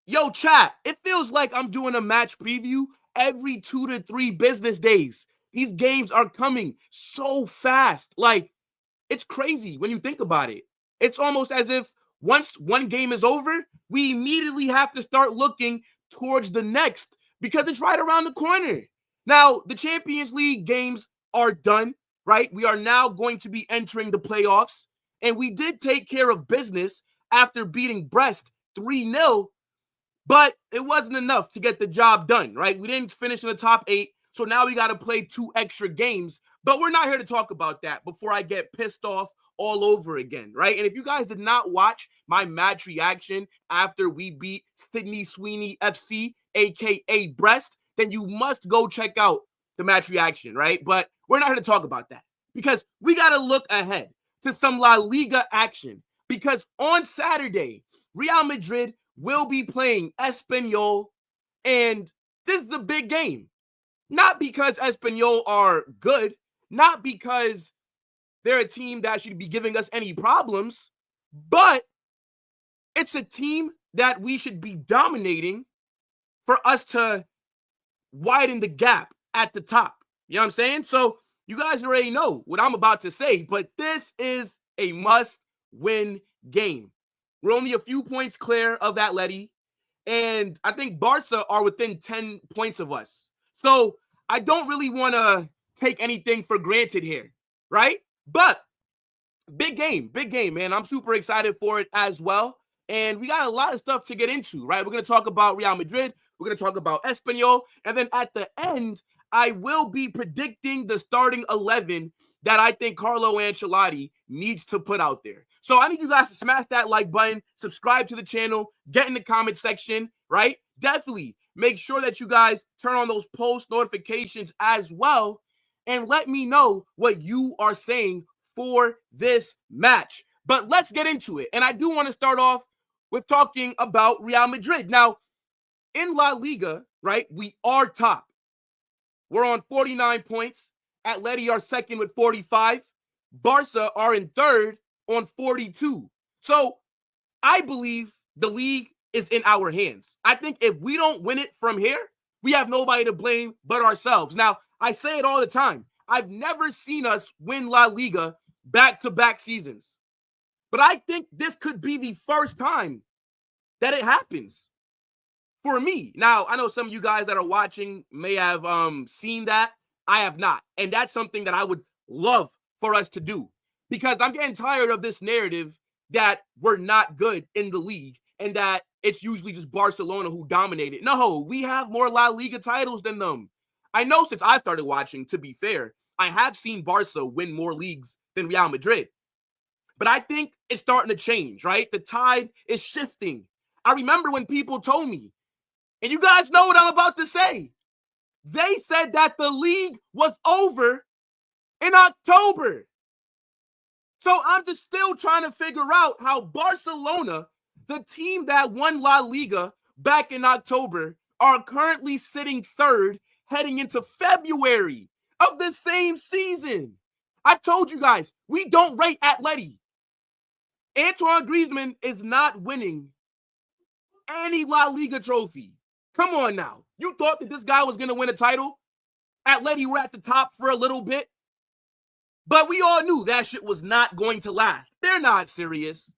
Yo, chat, it feels like I'm doing a match preview every 2 to 3 business days. These games are coming so fast. Like, it's crazy when you think about it. It's almost as if once one game is over, we immediately have to start looking towards the next because it's right around the corner. Now, the Champions League games are done, right? We are now going to be entering the playoffs. And we did take care of business after beating Brest 3-0, but it wasn't enough to get the job done, right? We didn't finish in the top 8, so now we got to play 2 extra games. But we're not here to talk about that before I get pissed off all over again, right? And if you guys did not watch my match reaction after we beat Sydney Sweeney FC, aka Brest, then you must go check out the match reaction, right? But we're not here to talk about that because we got to look ahead to some La Liga action because on Saturday, Real Madrid will be playing Espanyol, and this is the big game. Not because Espanyol are good, not because they're a team that should be giving us any problems, but it's a team that we should be dominating for us to widen the gap at the top. You know what I'm saying? So you guys already know what I'm about to say, but this is a must-win game. We're only a few points clear of Atleti, and I think Barca are within 10 points of us. So I don't really want to take anything for granted here, right? But big game, man. I'm super excited for it as well. And we got a lot of stuff to get into, right? We're going to talk about Real Madrid. We're going to talk about Espanyol. And then at the end, I will be predicting the starting 11 that I think Carlo Ancelotti needs to put out there. So I need you guys to smash that like button, subscribe to the channel, get in the comment section, right? Definitely make sure that you guys turn on those post notifications as well and let me know what you are saying for this match. But let's get into it. And I do want to start off with talking about Real Madrid. Now, in La Liga, right, we are top. We're on 49 points. Atleti are second with 45. Barca are in third on 42. So I believe the league is in our hands. I think if we don't win it from here, we have nobody to blame but ourselves. Now, I say it all the time. I've never seen us win La Liga back-to-back seasons. But I think this could be the first time that it happens for me. Now, I know some of you guys that are watching may have seen that. I have not. And that's something that I would love for us to do because I'm getting tired of this narrative that we're not good in the league and that it's usually just Barcelona who dominated. No, we have more La Liga titles than them. I know since I started watching, to be fair, I have seen Barca win more leagues than Real Madrid. But I think it's starting to change, right? The tide is shifting. I remember when people told me, and you guys know what I'm about to say, they said that the league was over in October. So I'm just still trying to figure out how Barcelona, the team that won La Liga back in October, are currently sitting third heading into February of the same season. I told you guys, we don't rate Atleti. Antoine Griezmann is not winning any La Liga trophy. Come on now. You thought that this guy was going to win a title? Atleti were at the top for a little bit. But we all knew that shit was not going to last. They're not serious.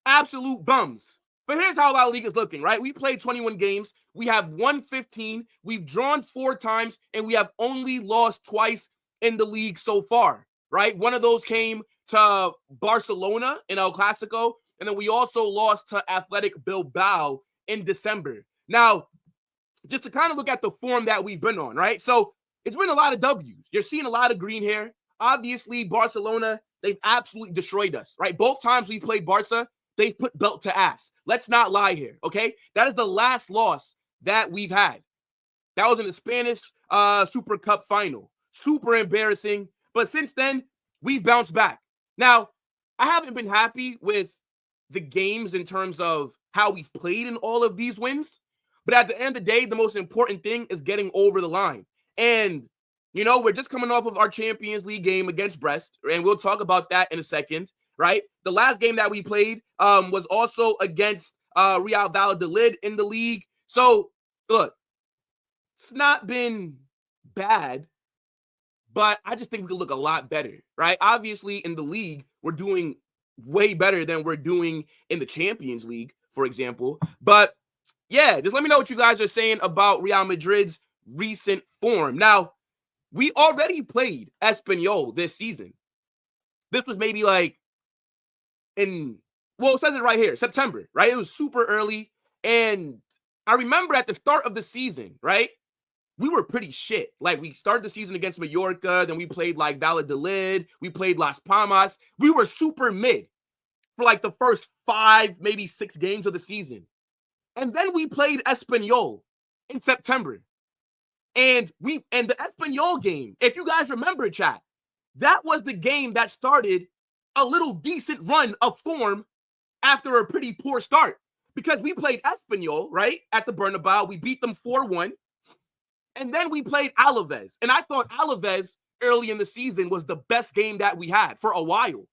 Absolute bums. But here's how La Liga is looking, right? We played 21 games. We have won 15. We've drawn 4 times. And we have only lost twice in the league so far, right? One of those came to Barcelona in El Clasico. And then we also lost to Athletic Bilbao in December. Now, just to kind of look at the form that we've been on, right? So it's been a lot of W's. You're seeing a lot of green here. Obviously, Barcelona, they've absolutely destroyed us, right? Both times we played Barca, they've put belt to ass. Let's not lie here, okay? That is the last loss that we've had. That was in the Spanish Super Cup final. Super embarrassing. But since then, we've bounced back. Now, I haven't been happy with the games in terms of how we've played in all of these wins. But at the end of the day, the most important thing is getting over the line. And, you know, we're just coming off of our Champions League game against Brest, and we'll talk about that in a second, right? The last game that we played was also against Real Valladolid in the league. So, look, it's not been bad, but I just think we could look a lot better, right? Obviously, in the league, we're doing way better than we're doing in the Champions League, for example. But yeah, just let me know what you guys are saying about Real Madrid's recent form. Now, we already played Espanyol this season. This was maybe like it says it right here, September, right? It was super early. And I remember at the start of the season, right? We were pretty shit. Like, we started the season against Mallorca, then we played like Valladolid, we played Las Palmas. We were super mid for like the first 5, maybe 6 games of the season. And then we played Espanyol in September. And the Espanyol game, if you guys remember, chat, that was the game that started a little decent run of form after a pretty poor start. Because we played Espanyol, right, at the Bernabeu. We beat them 4-1. And then we played Alaves. And I thought Alaves early in the season was the best game that we had for a while.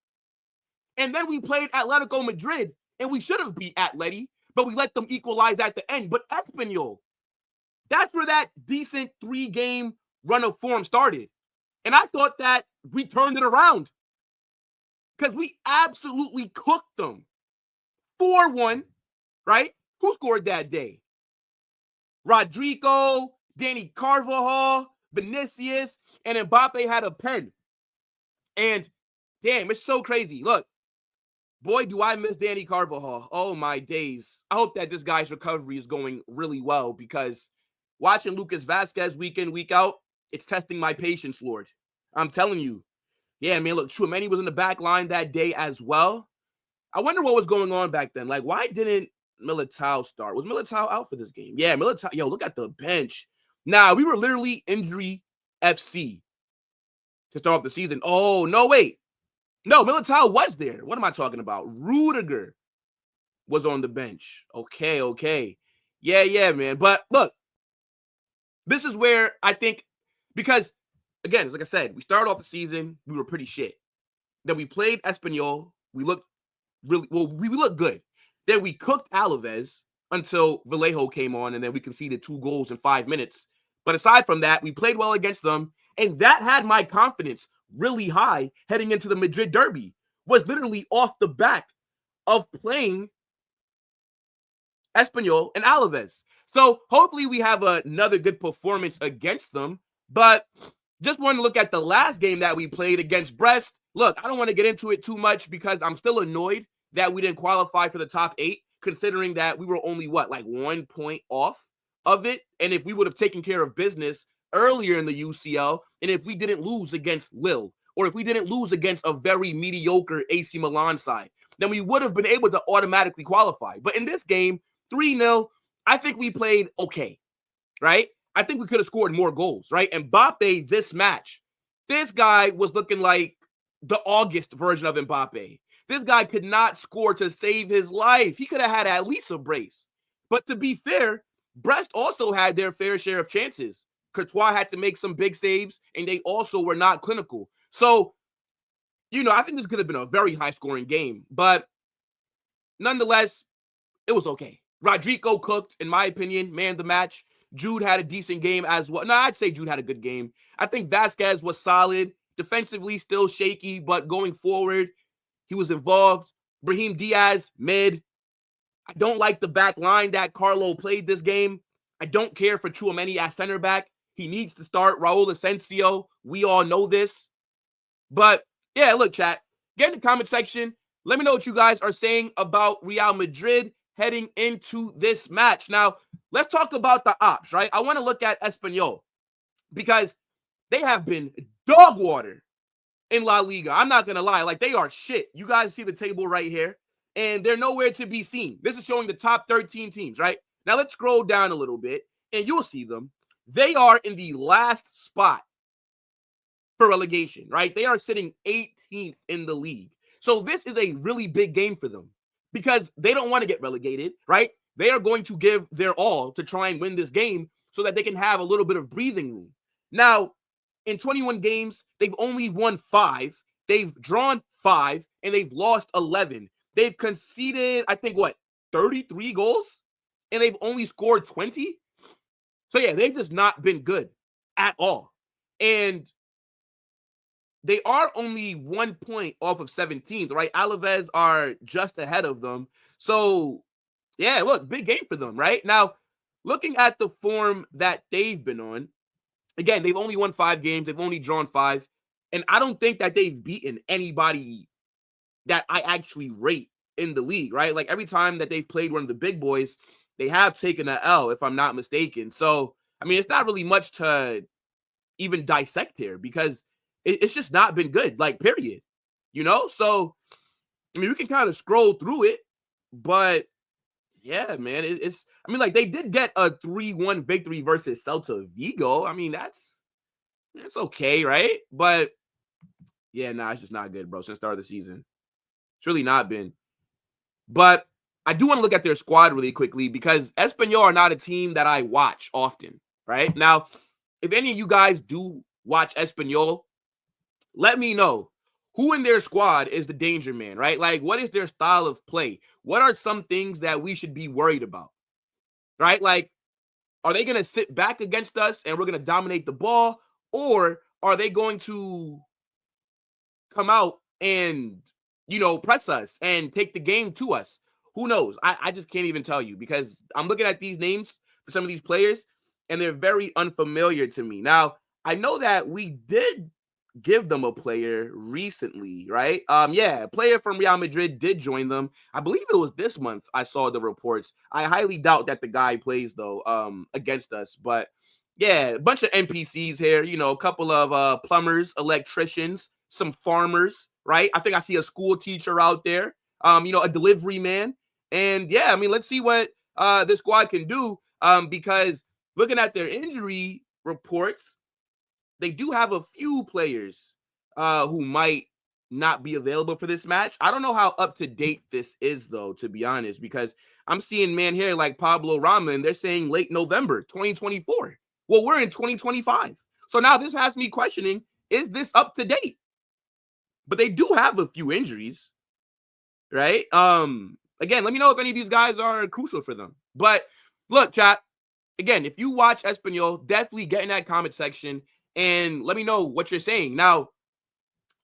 And then we played Atletico Madrid, and we should have beat Atleti, but we let them equalize at the end. But Espanyol, that's where that decent 3-game run of form started. And I thought that we turned it around because we absolutely cooked them. 4-1, right? Who scored that day? Rodrygo, Dani Carvajal, Vinícius, and Mbappe had a pen. And damn, it's so crazy. Look, boy, do I miss Dani Carvajal. Oh, my days. I hope that this guy's recovery is going really well because watching Lucas Vazquez week in, week out, it's testing my patience, Lord. I'm telling you. Yeah, man, look, Tchouaméni was in the back line that day as well. I wonder what was going on back then. Like, why didn't Militao start? Was Militao out for this game? Yeah, Militao. Yo, look at the bench. Nah, we were literally injury FC to start off the season. Oh, no, wait. No, Militao was there. What am I talking about? Rudiger was on the bench. Okay. Yeah, man. But look, this is where I think, because, again, it's like I said, we started off the season, we were pretty shit. Then we played Espanyol. We looked really, well, we looked good. Then we cooked Alaves until Vallejo came on, and then we conceded 2 goals in 5 minutes. But aside from that, we played well against them, and that had my confidence really high heading into the Madrid derby, was literally off the back of playing Espanyol and Alaves. So hopefully we have another good performance against them. But just want to look at the last game that we played against Brest. Look, I don't want to get into it too much because I'm still annoyed that we didn't qualify for the top 8, considering that we were only, 1 point off of it. And if we would have taken care of business earlier in the UCL, and if we didn't lose against Lille, or if we didn't lose against a very mediocre AC Milan side, then we would have been able to automatically qualify. But in this game, 3-0, I think we played okay, right? I think we could have scored more goals, right? Mbappe, this match, this guy was looking like the August version of Mbappe. This guy could not score to save his life. He could have had at least a brace. But to be fair, Brest also had their fair share of chances. Courtois had to make some big saves, and they also were not clinical. So, I think this could have been a very high-scoring game. But nonetheless, it was okay. Rodrygo cooked, in my opinion, man the match. Jude had a decent game as well. No, I'd say Jude had a good game. I think Vazquez was solid. Defensively, still shaky, but going forward, he was involved. Brahim Diaz, mid. I don't like the back line that Carlo played this game. I don't care for Tchouaméni at center back. He needs to start Raul Asensio. We all know this. But, yeah, look, chat. Get in the comment section. Let me know what you guys are saying about Real Madrid heading into this match. Now, let's talk about the ops, right? I want to look at Espanyol because they have been dog water in La Liga. I'm not going to lie. Like, they are shit. You guys see the table right here, and they're nowhere to be seen. This is showing the top 13 teams, right? Now, let's scroll down a little bit, and you'll see them. They are in the last spot for relegation, right? They are sitting 18th in the league. So this is a really big game for them because they don't want to get relegated, right? They are going to give their all to try and win this game so that they can have a little bit of breathing room. Now, in 21 games, they've only won 5. They've drawn 5, and they've lost 11. They've conceded, I think, 33 goals and they've only scored 20. So yeah, they've just not been good at all. And they are only 1 point off of 17th, right? Alaves are just ahead of them. So yeah, look, big game for them, right? Now, looking at the form that they've been on, again, they've only won 5 games. They've only drawn 5. And I don't think that they've beaten anybody that I actually rate in the league, right? Like every time that they've played one of the big boys, they have taken an L, if I'm not mistaken. So, I mean, it's not really much to even dissect here because it's just not been good, like, period. So, I mean, we can kind of scroll through it, but yeah, man, I mean, like, they did get a 3-1 victory versus Celta Vigo. I mean, it's okay, right? But yeah, nah, it's just not good, bro, since the start of the season. It's really not been. But I do want to look at their squad really quickly because Espanyol are not a team that I watch often, right? Now, if any of you guys do watch Espanyol, let me know who in their squad is the danger man, right? Like, what is their style of play? What are some things that we should be worried about, right? Like, are they going to sit back against us and we're going to dominate the ball? Or are they going to come out and, press us and take the game to us? Who knows? I just can't even tell you because I'm looking at these names for some of these players and they're very unfamiliar to me. Now, I know that we did give them a player recently, right? Yeah, a player from Real Madrid did join them. I believe it was this month I saw the reports. I highly doubt that the guy plays though, against us, but yeah, a bunch of NPCs here, a couple of plumbers, electricians, some farmers, right? I think I see a school teacher out there, a delivery man. And yeah, I mean, let's see what this squad can do. Because looking at their injury reports, they do have a few players who might not be available for this match. I don't know how up to date this is, though, to be honest, because I'm seeing man here like Pablo Rama, and they're saying late November 2024. Well, we're in 2025. So now this has me questioning, is this up to date? But they do have a few injuries, right? Again, let me know if any of these guys are crucial for them. But look, chat, again, if you watch Espanyol, definitely get in that comment section and let me know what you're saying. Now,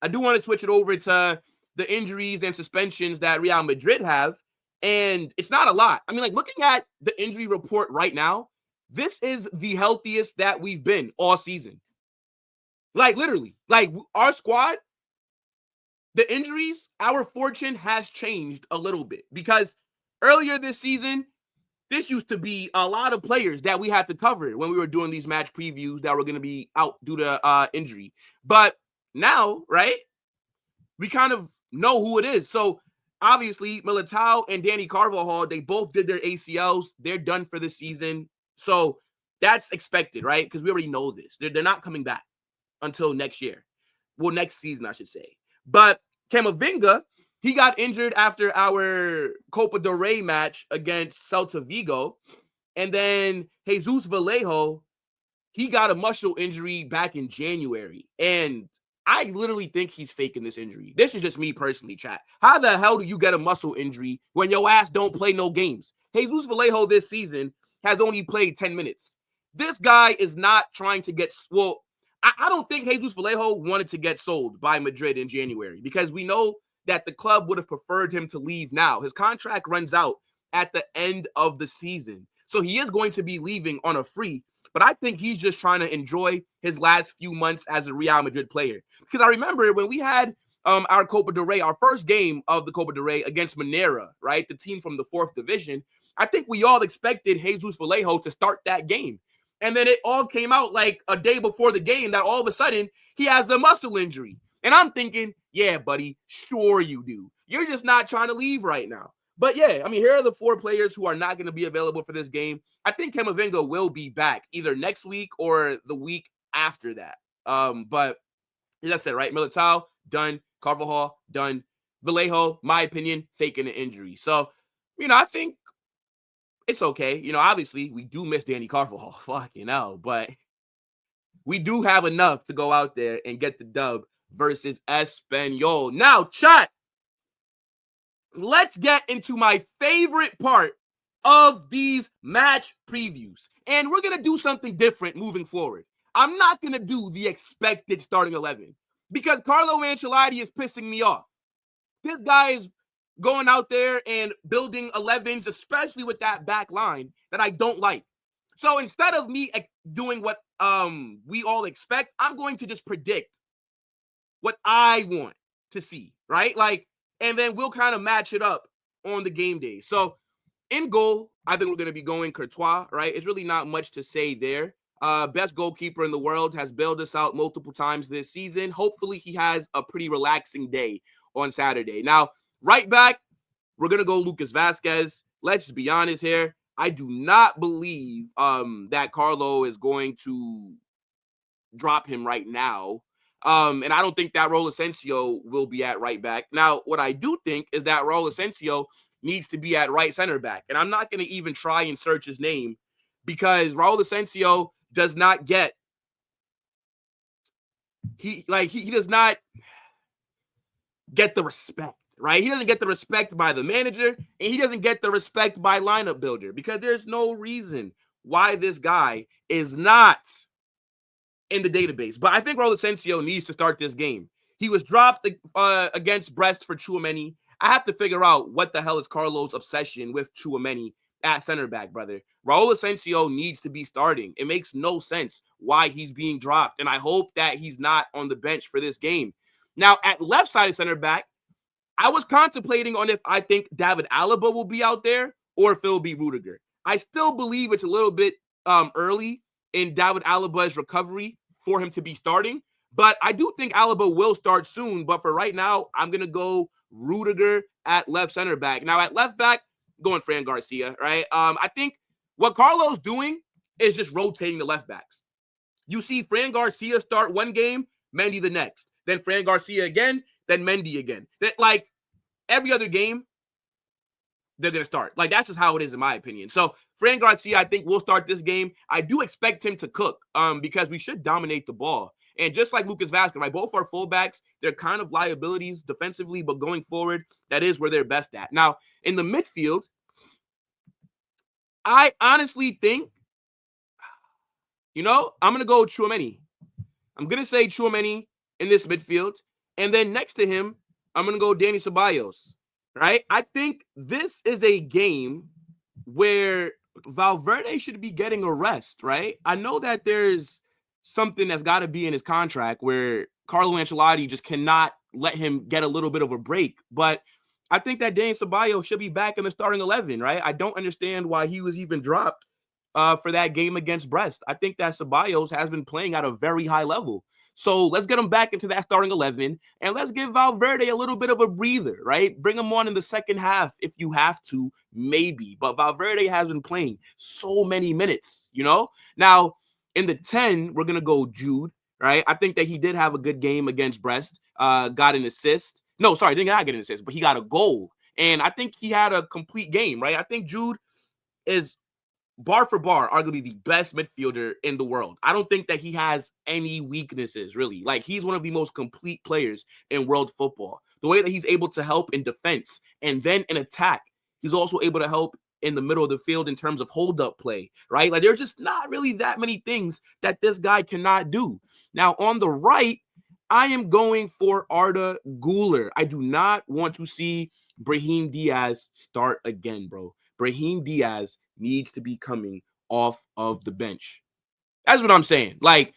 I do want to switch it over to the injuries and suspensions that Real Madrid have, and it's not a lot. I mean, like, looking at the injury report right now, this is the healthiest that we've been all season. Like, literally, like, our squad, the injuries, our fortune has changed a little bit because earlier this season, this used to be a lot of players that we had to cover when we were doing these match previews that were going to be out due to injury. But now, right, we kind of know who it is. So obviously, Militao and Danny Carvajal, they both did their ACLs. They're done for the season. So that's expected, right? Because we already know this. They're not coming back until next year. Well, next season, I should say. But Camavinga, he got injured after our Copa del Rey match against Celta Vigo. And then Jesus Vallejo, he got a muscle injury back in January. And I literally think he's faking this injury. This is just me personally, chat. How the hell do you get a muscle injury when your ass don't play no games? Jesus Vallejo this season has only played 10 minutes. This guy is not trying to get, well, I don't think Jesus Vallejo wanted to get sold by Madrid in January because we know that the club would have preferred him to leave now. His contract runs out at the end of the season. So he is going to be leaving on a free, but I think he's just trying to enjoy his last few months as a Real Madrid player. Because I remember when we had our Copa del Rey, our first game of the Copa del Rey against Minera, right, the team from the 4th division, I think we all expected Jesus Vallejo to start that game. And then it all came out like a day before the game that all of a sudden he has a muscle injury. And I'm thinking, yeah, buddy, sure you do. You're just not trying to leave right now. But yeah, I mean, here are the 4 players who are not going to be available for this game. I think Camavinga will be back either next week or the week after that. But as I said, right, Militao, done. Carvajal, done. Vallejo, my opinion, faking an injury. So, I think it's okay. Obviously, we do miss Danny Carvajal. Fucking hell. But we do have enough to go out there and get the dub versus Espanyol. Now, chat. let's get into my favorite part of these match previews. And we're going to do something different moving forward. I'm not going to do the expected starting 11 because Carlo Ancelotti is pissing me off. This guy is going out there and building 11s, especially with that back line that I don't like. So instead of me doing what we all expect, I'm going to just predict what I want to see, right? Like, and then we'll kind of match it up on the game day. So in goal, I think we're going to be going Courtois, right? It's really not much to say there. Best goalkeeper in the world, has bailed us out multiple times this season. Hopefully he has a pretty relaxing day on Saturday. Now, right back, we're going to go Lucas Vazquez. Let's be honest here. I do not believe that Carlo is going to drop him right now. And I don't think that Raul Asensio will be at right back. Now, what I do think is that Raul Asensio needs to be at right center back. And I'm not going to even try and search his name because Raul Asensio does not get he does not get the respect, right? He doesn't get the respect by the manager, and he doesn't get the respect by lineup builder because there's no reason why this guy is not in the database. But I think Raul Asensio needs to start this game. He was dropped against Brest for Tchouaméni. I have to figure out what the hell is Carlo's obsession with Tchouaméni at center back, brother. Raul Asensio needs to be starting. It makes no sense why he's being dropped, and I hope that he's not on the bench for this game. Now, at left side of center back, I was contemplating on if I think David Alaba will be out there or if it'll be Rudiger. I still believe it's a little bit early in David Alaba's recovery for him to be starting, but I do think Alaba will start soon. But for right now, I'm going to go Rudiger at left center back. Now, at left back, going Fran Garcia, right? I think what Carlo's doing is just rotating the left backs. You see Fran Garcia start one game, Mendy the next, then Fran Garcia again, then Mendy again. That, like, every other game, they're going to start. Like, that's just how it is in my opinion. So Fran Garcia, I think, will start this game. I do expect him to cook because we should dominate the ball. And just like Lucas Vazquez, right, both our fullbacks, they're kind of liabilities defensively, but going forward, that is where they're best at. Now, in the midfield, I honestly think, I'm going to go Tchouaméni. I'm going to say Tchouaméni in this midfield. And then next to him, I'm going to go Dani Ceballos, right? I think this is a game where Valverde should be getting a rest, right? I know that there's something that's got to be in his contract where Carlo Ancelotti just cannot let him get a little bit of a break. But I think that Dani Ceballos should be back in the starting 11, right? I don't understand why he was even dropped for that game against Brest. I think that Ceballos has been playing at a very high level. So let's get him back into that starting 11, and let's give Valverde a little bit of a breather, right? Bring him on in the second half if you have to, maybe. But Valverde has been playing so many minutes, Now, in the 10, we're going to go Jude, right? I think that he did have a good game against Brest, got an assist. No, sorry, didn't get an assist, but he got a goal. And I think he had a complete game, right? I think Jude is bar for bar, arguably the best midfielder in the world. I don't think that he has any weaknesses, really. Like, he's one of the most complete players in world football. The way that he's able to help in defense and then in attack, he's also able to help in the middle of the field in terms of hold-up play, right? Like, there's just not really that many things that this guy cannot do. Now, on the right, I am going for Arda Güler. I do not want to see Brahim Diaz start again, bro. Brahim Diaz needs to be coming off of the bench. That's what I'm saying. Like,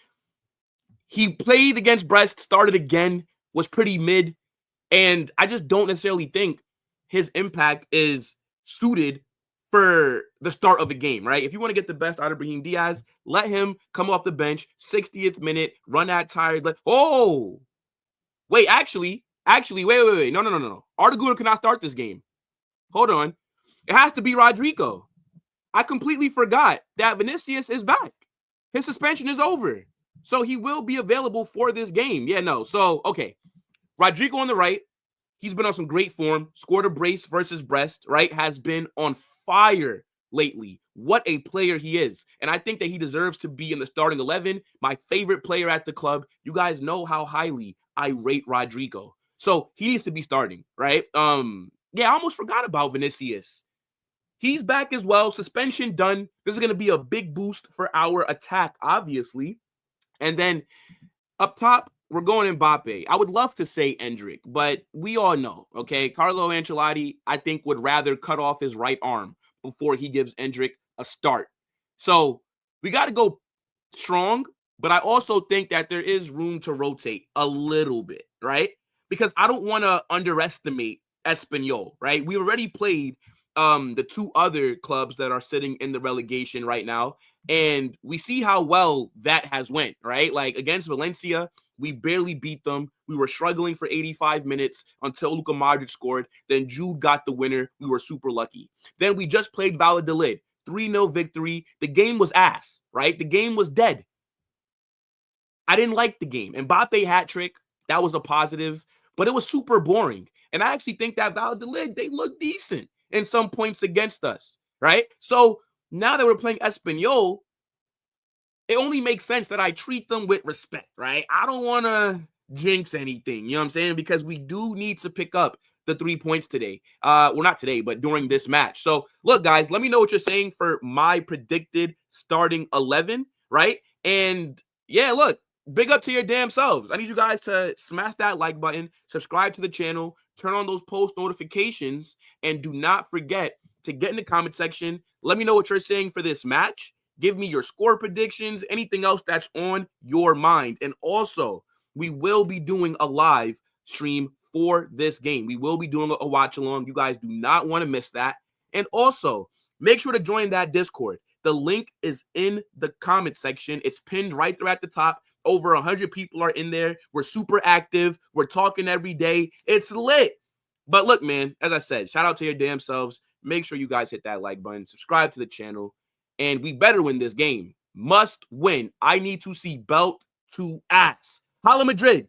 he played against Brest, started again, was pretty mid, and I just don't necessarily think his impact is suited for the start of a game, right? If you want to get the best out of Brahim Diaz, let him come off the bench, 60th minute, run that tired. Wait, actually, wait. No. Arda Güler cannot start this game. Hold on. It has to be Rodrygo. I completely forgot that Vinícius is back. His suspension is over. So he will be available for this game. So, okay. Rodrygo on the right. He's been on some great form. Scored a brace versus Brest, right? Has been on fire lately. What a player he is. And I think that he deserves to be in the starting 11. My favorite player at the club. You guys know how highly I rate Rodrygo. So he needs to be starting, right? Yeah, I almost forgot about Vinícius. He's back as well. Suspension done. This is going to be a big boost for our attack, obviously. And then up top, we're going Mbappe. I would love to say Endrick, but we all know, okay? Carlo Ancelotti, I think, would rather cut off his right arm before he gives Endrick a start. So we got to go strong, but I also think that there is room to rotate a little bit, right? Because I don't want to underestimate Espanyol, right? We already played the two other clubs that are sitting in the relegation right now, and we see how well that has went, right? Like against Valencia, we barely beat them. We were struggling for 85 minutes until Luka Modric scored. Then Jude got the winner. We were super lucky. Then we just played Valladolid. 3-0 victory. The game was ass, right? The game was dead. I didn't like the game. Mbappe hat trick, that was a positive, but it was super boring. And I actually think that Valladolid, they look decent in some points against us, right? So now that we're playing Espanyol, it only makes sense that I treat them with respect, right? I don't want to jinx anything, you know what I'm saying? Because we do need to pick up the 3 points today. Well, not today, but during this match. So look, guys, let me know what you're saying for my predicted starting 11, right? And yeah, look, big up to your damn selves. I need you guys to smash that like button, subscribe to the channel, turn on those post notifications, and do not forget to get in the comment section. Let me know what you're saying for this match. Give me your score predictions, anything else that's on your mind. And also, we will be doing a live stream for this game. We will be doing a watch along. You guys do not want to miss that. And also, make sure to join that Discord. The link is in the comment section. It's pinned right there at the top. Over 100 people are in there. We're super active. We're talking every day. It's lit. But look, man, as I said, shout out to your damn selves. Make sure you guys hit that like button. Subscribe to the channel. And we better win this game. Must win. I need to see belt to ass. Holla Madrid.